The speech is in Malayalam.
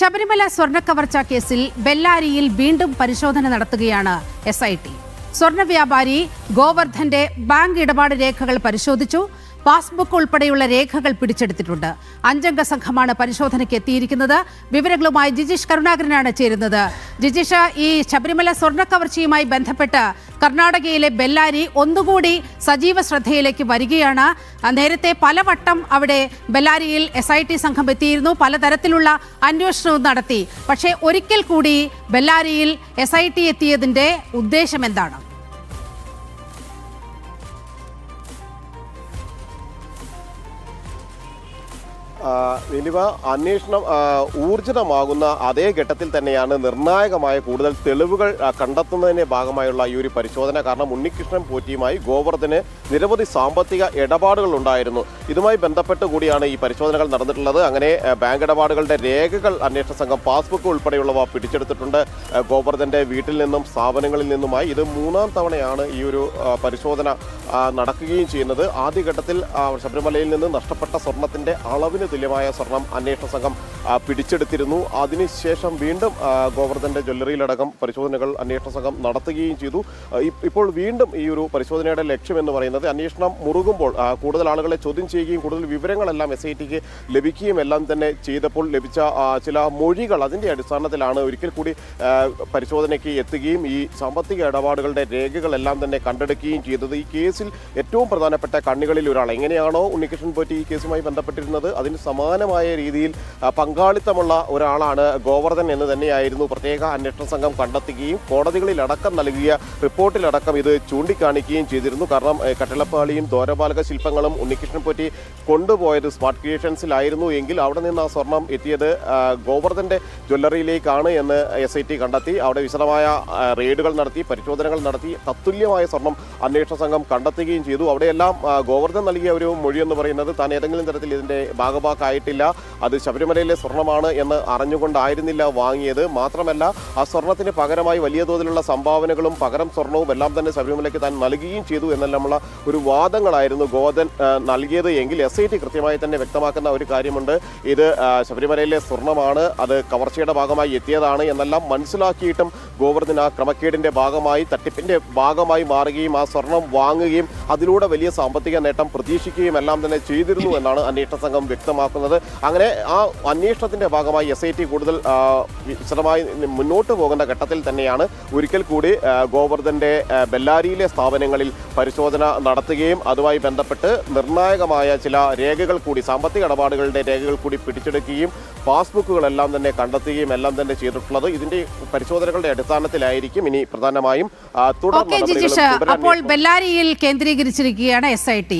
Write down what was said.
ശബരിമല സ്വർണ്ണക്കവർച്ച കേസിൽ ബെല്ലാരിയിൽ വീണ്ടും പരിശോധന നടത്തുകയാണ് SIT. സ്വർണ്ണ വ്യാപാരി ഗോവർദ്ധന്റെ ബാങ്ക് ഇടപാട് രേഖകൾ പരിശോധിച്ചു. പാസ്ബുക്ക് ഉൾപ്പെടെയുള്ള രേഖകൾ പിടിച്ചെടുത്തിട്ടുണ്ട്. 5-അംഗ സംഘമാണ് പരിശോധനയ്ക്ക് എത്തിയിരിക്കുന്നത്. വിവരങ്ങളുമായി ജിജീഷ് കരുണാകരനാണ് ചേരുന്നത്. ജിജീഷ്, ഈ ശബരിമല സ്വർണ്ണക്കവർച്ചയുമായി ബന്ധപ്പെട്ട് കർണാടകയിലെ ബെല്ലാരി ഒന്നുകൂടി സജീവ ശ്രദ്ധയിലേക്ക് വരികയാണ്. നേരത്തെ പലവട്ടം അവിടെ ബെല്ലാരിയിൽ SIT സംഘം എത്തിയിരുന്നു, പലതരത്തിലുള്ള അന്വേഷണവും നടത്തി. പക്ഷേ ഒരിക്കൽ കൂടി ബെല്ലാരിയിൽ SIT എത്തിയതിന്റെ ഉദ്ദേശം എന്താണ്? ഇനിവ അന്വേഷണം ഊർജിതമാകുന്ന അതേ ഘട്ടത്തിൽ തന്നെയാണ് നിർണായകമായ കൂടുതൽ തെളിവുകൾ കണ്ടെത്തുന്നതിന്റെ ഭാഗമായുള്ള ഈ ഒരു പരിശോധന. കാരണം ഉണ്ണികൃഷ്ണൻ പോറ്റിയുമായി ഗോവർദ്ധന് നിരവധി സാമ്പത്തിക ഇടപാടുകൾ ഉണ്ടായിരുന്നു. ഇതുമായി ബന്ധപ്പെട്ട് കൂടിയാണ് ഈ പരിശോധനകൾ നടന്നിട്ടുള്ളത്. അങ്ങനെ ബാങ്ക് ഇടപാടുകളുടെ രേഖകൾ അന്വേഷണ സംഘം പാസ്ബുക്ക് ഉൾപ്പെടെയുള്ളവ പിടിച്ചെടുത്തിട്ടുണ്ട്. ഗോവർദ്ധന്റെ വീട്ടിൽ നിന്നും സ്ഥാപനങ്ങളിൽ നിന്നുമായി ഇത് 3-ാം തവണയാണ് ഈ ഒരു പരിശോധന നടക്കുകയും ചെയ്യുന്നത്. ആദ്യഘട്ടത്തിൽ ശബരിമലയിൽ നിന്ന് നഷ്ടപ്പെട്ട സ്വർണത്തിന്റെ അളവിന് തുല്യമായ സ്വർണം അന്വേഷണ സംഘം പിടിച്ചെടുത്തിരുന്നു. അതിനുശേഷം വീണ്ടും ഗോവർദ്ധന്റെ ജ്വല്ലറിയിലടക്കം പരിശോധനകൾ അന്വേഷണ സംഘം നടത്തുകയും ചെയ്തു. ഇപ്പോൾ വീണ്ടും ഈ ഒരു പരിശോധനയുടെ ലക്ഷ്യം എന്ന് പറയുന്നത് അന്വേഷണം മുറുകുമ്പോൾ കൂടുതൽ ആളുകളെ ചോദ്യം ചെയ്യുകയും കൂടുതൽ വിവരങ്ങളെല്ലാം SITക്ക് ലഭിക്കുകയും എല്ലാം തന്നെ ചെയ്തപ്പോൾ ലഭിച്ച ചില മൊഴികൾ, അതിൻ്റെ അടിസ്ഥാനത്തിലാണ് ഒരിക്കൽ കൂടി പരിശോധനയ്ക്ക് എത്തുകയും ഈ സാമ്പത്തിക ഇടപാടുകളുടെ രേഖകളെല്ലാം തന്നെ കണ്ടെടുക്കുകയും ചെയ്തത്. ഈ കേസിൽ ഏറ്റവും പ്രധാനപ്പെട്ട കണ്ണികളിൽ ഒരാൾ, എങ്ങനെയാണോ ഉണ്ണികൃഷ്ണൻ പോറ്റി ഈ കേസുമായി ബന്ധപ്പെട്ടിരുന്നത് അതിന് സമാനമായ രീതിയിൽ പങ്കാളിത്തമുള്ള ഒരാളാണ് ഗോവർദ്ധൻ എന്ന് തന്നെയായിരുന്നു പ്രത്യേക അന്വേഷണ സംഘം കണ്ടെത്തുകയും കോടതികളിലടക്കം നൽകിയ റിപ്പോർട്ടിലടക്കം ഇത് ചൂണ്ടിക്കാണിക്കുകയും ചെയ്തിരുന്നു. കാരണം കട്ടിളപ്പാളിയും ദ്വാരപാലക ശില്പങ്ങളും ഉണ്ണികൃഷ്ണൻ പോറ്റി കൊണ്ടുപോയത് സ്മാർട്ട് ക്രിയേഷൻസിലായിരുന്നു എങ്കിൽ അവിടെ നിന്ന് ആ സ്വർണം എത്തിയത് ഗോവർദ്ധന്റെ ജ്വല്ലറിയിലേക്കാണ് എന്ന് SIT കണ്ടെത്തി. അവിടെ വിശദമായ റെയ്ഡുകൾ നടത്തി, പരിശോധനകൾ നടത്തി, തത്തുല്യമായ സ്വർണം അന്വേഷണ സംഘം കണ്ടെത്തുകയും ചെയ്തു. അവിടെയെല്ലാം ഗോവർദ്ധൻ നൽകിയ ഒരു മൊഴി എന്ന് പറയുന്നത് താൻ ഏതെങ്കിലും തരത്തിൽ ഇതിന്റെ ഭാഗമാക്കായിട്ടില്ല, അത് ശബരിമലയിലെ സ്വർണ്ണമാണ് എന്ന് അറിഞ്ഞുകൊണ്ടായിരുന്നില്ല വാങ്ങിയത്. മാത്രമല്ല ആ സ്വർണത്തിന് പകരമായി വലിയ തോതിലുള്ള സംഭാവനകളും പകരം സ്വർണവും എല്ലാം തന്നെ ശബരിമലയ്ക്ക് താൻ നൽകുകയും ചെയ്തു എന്നെല്ലാമുള്ള ഒരു വാദങ്ങളായിരുന്നു ഗോവർദ്ധൻ നൽകിയത് എങ്കിൽ SIT കൃത്യമായി തന്നെ വ്യക്തമാക്കുന്ന ഒരു കാര്യമുണ്ട്. ഇത് ശബരിമലയിലെ സ്വർണ്ണമാണ്, അത് കവർച്ചയുടെ ഭാഗമായി എത്തിയതാണ് എന്നെല്ലാം മനസ്സിലാക്കിയിട്ടും ഗോവർദ്ധൻ ആ ക്രമക്കേടിന്റെ ഭാഗമായി, തട്ടിപ്പിന്റെ ഭാഗമായി മാറുകയും ആ സ്വർണം വാങ്ങുകയും അതിലൂടെ വലിയ സാമ്പത്തിക നേട്ടം പ്രതീക്ഷിക്കുകയും എല്ലാം തന്നെ ചെയ്തിരുന്നു എന്നാണ് അന്വേഷണ സംഘം വ്യക്തമാക്കുന്നത്. അങ്ങനെ ആ അന്വേഷണത്തിന്റെ ഭാഗമായി SIT കൂടുതൽ വിശദമായി മുന്നോട്ട് പോകുന്ന ഘട്ടത്തിൽ തന്നെയാണ് ഒരിക്കൽ കൂടി ഗോവർദ്ധന്റെ ബെല്ലാരിയിലെ സ്ഥാപനങ്ങളിൽ പരിശോധന നടത്തുകയും അതുമായി ബന്ധപ്പെട്ട് നിർണായകമായ ചില രേഖകൾ കൂടി, സാമ്പത്തിക ഇടപാടുകളുടെ രേഖകൾ കൂടി പിടിച്ചെടുക്കുകയും പാസ്ബുക്കുകളെല്ലാം തന്നെ കണ്ടെത്തുകയും എല്ലാം തന്നെ ചെയ്തിട്ടുള്ളത്. ഇതിന്റെ പരിശോധനകളുടെ അടിസ്ഥാനത്തിലായിരിക്കും ഇനി പ്രധാനമായും അപ്പോൾ ബെല്ലാരിയിൽ കേന്ദ്രീകരിച്ചിരിക്കുകയാണ് SIT.